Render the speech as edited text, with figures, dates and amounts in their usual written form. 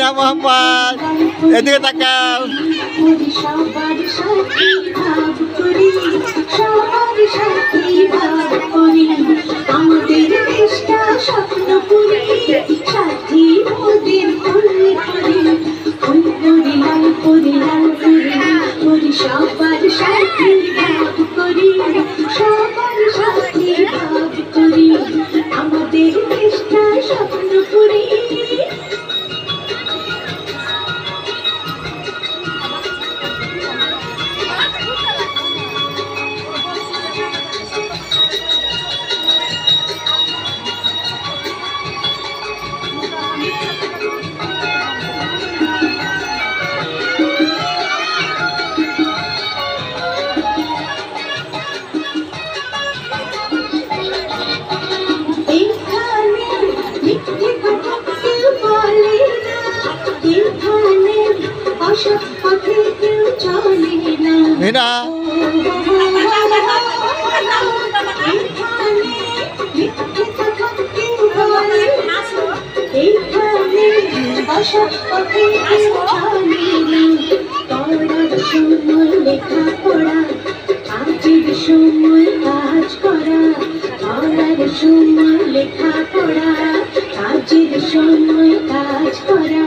মিনা মোহাম্মদ, এদিকে তাকাও। আমাদের দেশটা স্বপ্নপুরী, সাথী মোদের করি করি লাল করি লাল করি সবার সাথী ভাব করি, সবার সাথী ভাব করি, আমাদের দেশটা স্বপ্নপুরী। মিনা লেখাপড়া কাজের সময় কাজ করা, পড়ার সময় লেখাপড়া কাজের সময় কাজ করা।